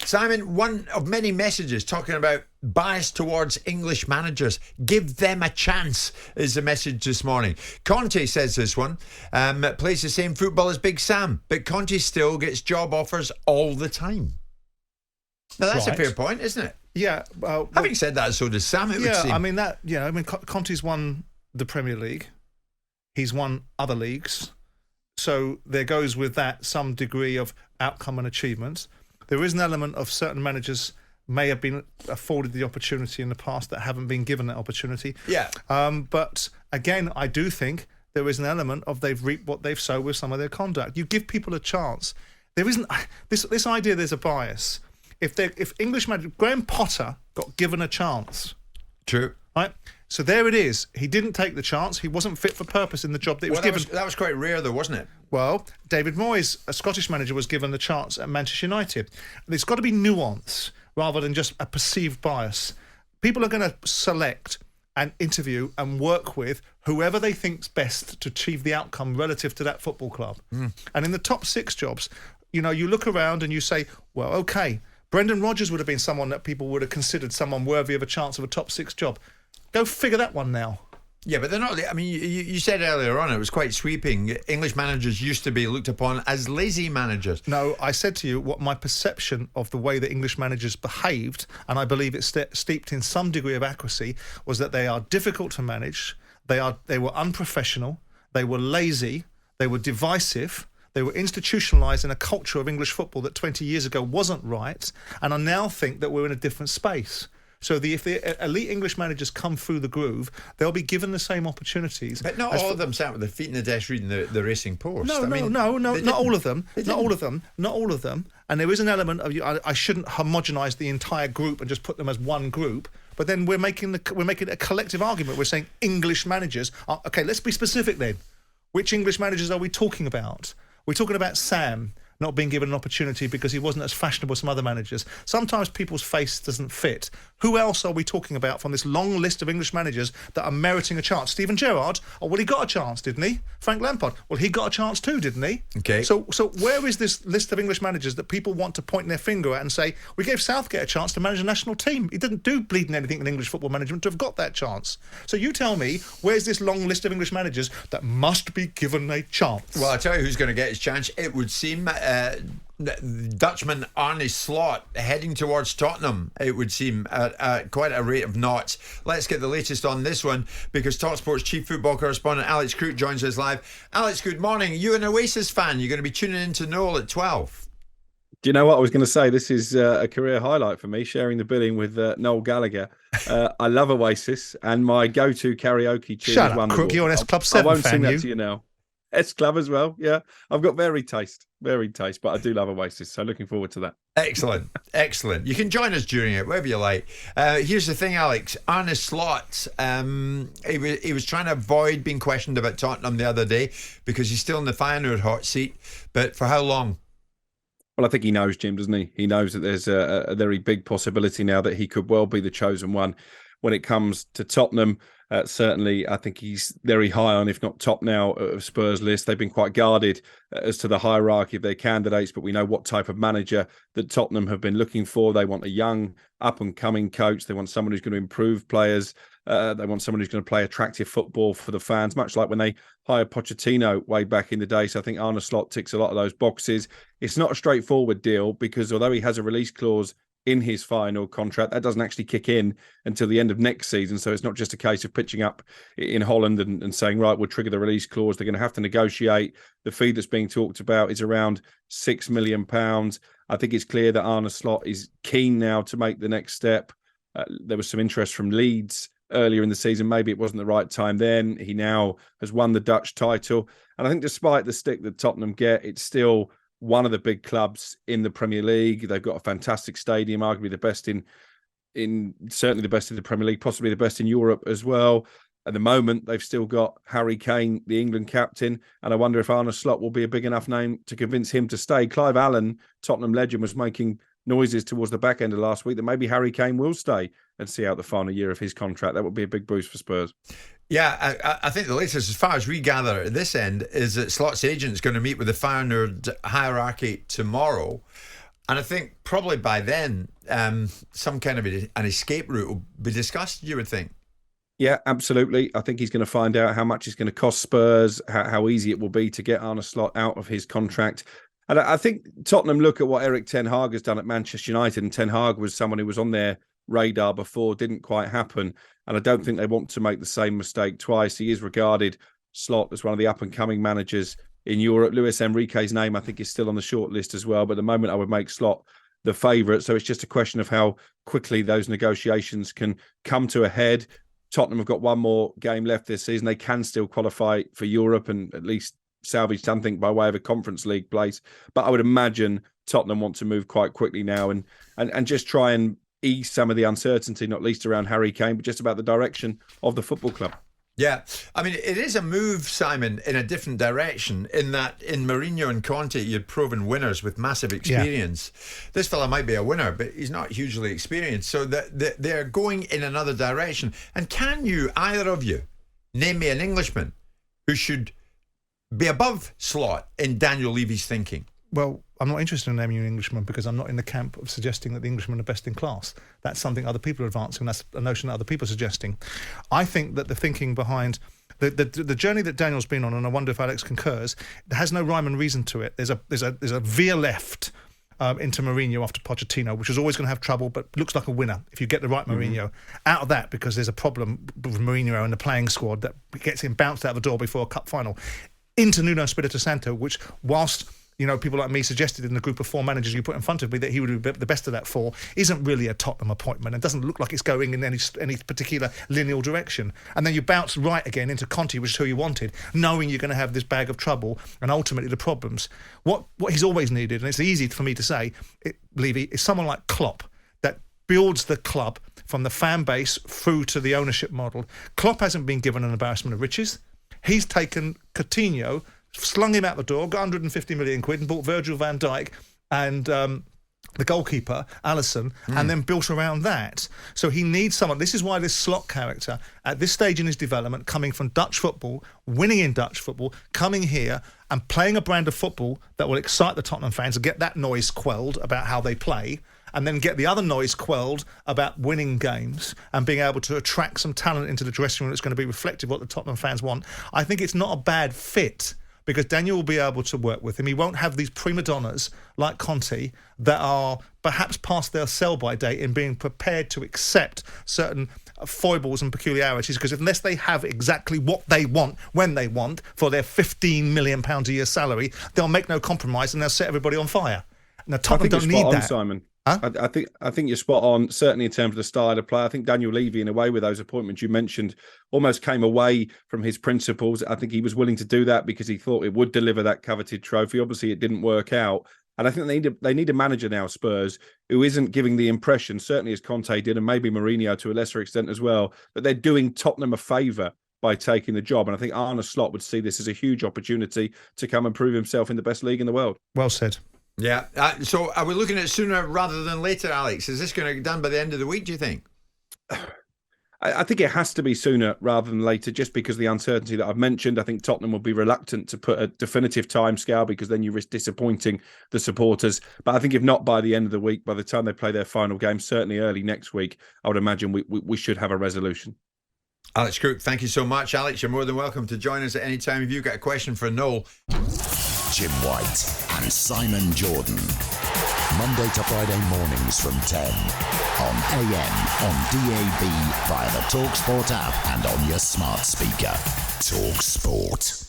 Simon, one of many messages talking about bias towards English managers. Give them a chance is the message this morning. Conte says this one, plays the same football as Big Sam, but Conte still gets job offers all the time. Now, that's a fair point, isn't it? Yeah. Having said that, so does Sam, it would seem. Conte's won the Premier League. He's won other leagues. So there goes with that some degree of outcome and achievement. There is an element of certain managers may have been afforded the opportunity in the past that haven't been given that opportunity. Yeah. But again, I do think there is an element of they've reaped what they've sowed with some of their conduct. You give people a chance. There isn't this idea there's a bias. If English manager Graham Potter got given a chance. True. Right? So there it is. He didn't take the chance. He wasn't fit for purpose in the job that he was given. That was quite rare, though, wasn't it? Well, David Moyes, a Scottish manager, was given the chance at Manchester United. There's got to be nuance rather than just a perceived bias. People are going to select and interview and work with whoever they think's best to achieve the outcome relative to that football club. And in the top 6 jobs, you look around and you say, well, okay, Brendan Rodgers would have been someone that people would have considered someone worthy of a chance of a top 6 job. Go figure that one now. Yeah, but they're not. I mean, you said earlier on, it was quite sweeping. English managers used to be looked upon as lazy managers. No, I said to you what my perception of the way that English managers behaved, and I believe it's steeped in some degree of accuracy, was that they are difficult to manage, they were unprofessional, they were lazy, they were divisive, they were institutionalised in a culture of English football that 20 years ago wasn't right, and I now think that we're in a different space. So if the elite English managers come through the groove, they'll be given the same opportunities. But not all of them sat with their feet in the desk reading the Racing Post. No, not all of them. Not all of them. And there is an element of I shouldn't homogenise the entire group and just put them as one group. But then we're making a collective argument. We're saying English managers. Okay, let's be specific then. Which English managers are we talking about? We're talking about Sam not being given an opportunity because he wasn't as fashionable as some other managers. Sometimes people's face doesn't fit. Who else are we talking about from this long list of English managers that are meriting a chance? Steven Gerrard? Oh, well, he got a chance, didn't he? Frank Lampard? Well, he got a chance too, didn't he? Okay. So where is this list of English managers that people want to point their finger at and say, we gave Southgate a chance to manage a national team. He didn't do bleeding anything in English football management to have got that chance. So you tell me, where's this long list of English managers that must be given a chance? Well, I'll tell you who's going to get his chance. It would seem Dutchman Arne Slot heading towards Tottenham, it would seem, at quite a rate of knots. Let's get the latest on this one, because talkSPORT's chief football correspondent Alex Crook joins us live. Alex, good morning. You an Oasis fan? You're going to be tuning in to Noel at 12. Do you know what I was going to say? This is a career highlight for me, sharing the billing with Noel Gallagher. I love Oasis, and my go-to karaoke tune Shut is up, Wonderwall. Crook, you're an S Club 7 I won't fan, sing that to you now. S Club as well, yeah. I've got varied taste, but I do love Oasis, so looking forward to that. Excellent. You can join us during it, wherever you like. Here's the thing, Alex. Arne Slot, he was trying to avoid being questioned about Tottenham the other day because he's still in the Feyenoord hot seat, but for how long? Well, I think he knows, Jim, doesn't he? He knows that there's a very big possibility now that he could well be the chosen one when it comes to Tottenham. Certainly, I think he's very high on, if not top now, of Spurs' list. They've been quite guarded as to the hierarchy of their candidates, but we know what type of manager that Tottenham have been looking for. They want a young, up-and-coming coach. They want someone who's going to improve players. They want someone who's going to play attractive football for the fans, much like when they hired Pochettino way back in the day. So I think Arne Slot ticks a lot of those boxes. It's not a straightforward deal because although he has a release clause in his final contract, that doesn't actually kick in until the end of next season. So it's not just a case of pitching up in Holland and saying, right, we'll trigger the release clause. They're going to have to negotiate. The fee that's being talked about is around £6 million. I think it's clear that Arne Slot is keen now to make the next step. There was some interest from Leeds earlier in the season. Maybe it wasn't the right time then. He now has won the Dutch title. And I think despite the stick that Tottenham get, it's still one of the big clubs in the Premier League. They've got a fantastic stadium, arguably the best in certainly the best in the Premier League, possibly the best in Europe as well. At the moment, they've still got Harry Kane, the England captain, and I wonder if Arne Slot will be a big enough name to convince him to stay. Clive Allen, Tottenham legend, was making noises towards the back end of last week that maybe Harry Kane will stay and see out the final year of his contract. That would be a big boost for Spurs. Yeah, I think the latest, as far as we gather at this end, is that Slot's agent is going to meet with the Feyenoord hierarchy tomorrow. And I think probably by then, some kind of an escape route will be discussed, you would think. Yeah, absolutely. I think he's going to find out how much it's going to cost Spurs, how easy it will be to get Arne Slot out of his contract. And I think Tottenham look at what Erik Ten Hag has done at Manchester United, and Ten Hag was someone who was on their radar before, didn't quite happen. And I don't think they want to make the same mistake twice. He is regarded, Slot, as one of the up-and-coming managers in Europe. Luis Enrique's name, I think, is still on the short list as well. But at the moment, I would make Slot the favourite. So it's just a question of how quickly those negotiations can come to a head. Tottenham have got one more game left this season. They can still qualify for Europe and at least salvage something by way of a Conference League place. But I would imagine Tottenham want to move quite quickly now and just try and ease some of the uncertainty, not least around Harry Kane, but just about the direction of the football club. Yeah, I mean, it is a move, Simon, in a different direction, in that in Mourinho and Conte, you'd proven winners with massive experience. Yeah. This fella might be a winner, but he's not hugely experienced. So they're going in another direction. And can you, either of you, name me an Englishman who should be above Slot in Daniel Levy's thinking? Well, I'm not interested in naming you an Englishman because I'm not in the camp of suggesting that the Englishmen are best in class. That's something other people are advancing. That's a notion that other people are suggesting. I think that the thinking behind the journey that Daniel's been on, and I wonder if Alex concurs, it has no rhyme and reason to it. There's a veer left into Mourinho after Pochettino, which is always going to have trouble, but looks like a winner if you get the right Mourinho. Out of that, because there's a problem with Mourinho and the playing squad that gets him bounced out the door before a cup final, into Nuno Espirito Santo, which whilst people like me suggested in the group of 4 managers you put in front of me that he would be the best of that 4, isn't really a Tottenham appointment and doesn't look like it's going in any particular lineal direction. And then you bounce right again into Conte, which is who you wanted, knowing you're going to have this bag of trouble and ultimately the problems. What he's always needed, and it's easy for me to say, Levy, is someone like Klopp that builds the club from the fan base through to the ownership model. Klopp hasn't been given an embarrassment of riches. He's taken Coutinho, slung him out the door, got 150 million quid and bought Virgil van Dijk and the goalkeeper, Alisson, and then built around that. So he needs someone. This is why this Slot character, at this stage in his development, coming from Dutch football, winning in Dutch football, coming here and playing a brand of football that will excite the Tottenham fans and get that noise quelled about how they play, and then get the other noise quelled about winning games and being able to attract some talent into the dressing room that's going to be reflective of what the Tottenham fans want. I think it's not a bad fit, because Daniel will be able to work with him. He won't have these prima donnas like Conte that are perhaps past their sell-by date in being prepared to accept certain foibles and peculiarities, because unless they have exactly what they want when they want for their £15 million a year salary, they'll make no compromise and they'll set everybody on fire. Now, Tottenham don't need that. Simon. Huh? I think you're spot on, certainly in terms of the style of play. I think Daniel Levy, in a way, with those appointments you mentioned, almost came away from his principles. I think he was willing to do that because he thought it would deliver that coveted trophy. Obviously, it didn't work out. And I think they need a manager now, Spurs, who isn't giving the impression, certainly as Conte did, and maybe Mourinho to a lesser extent as well, that they're doing Tottenham a favour by taking the job. And I think Arne Slot would see this as a huge opportunity to come and prove himself in the best league in the world. Well said. Yeah. So are we looking at sooner rather than later, Alex? Is this going to get done by the end of the week, do you think? I think it has to be sooner rather than later, just because of the uncertainty that I've mentioned. I think Tottenham will be reluctant to put a definitive timescale because then you risk disappointing the supporters. But I think if not by the end of the week, by the time they play their final game, certainly early next week, I would imagine we should have a resolution. Alex Crook, thank you so much. Alex, you're more than welcome to join us at any time if you've got a question for Noel. Jim White and Simon Jordan. Monday to Friday mornings from 10 on AM, on DAB, via the talkSPORT app and on your smart speaker. talkSPORT.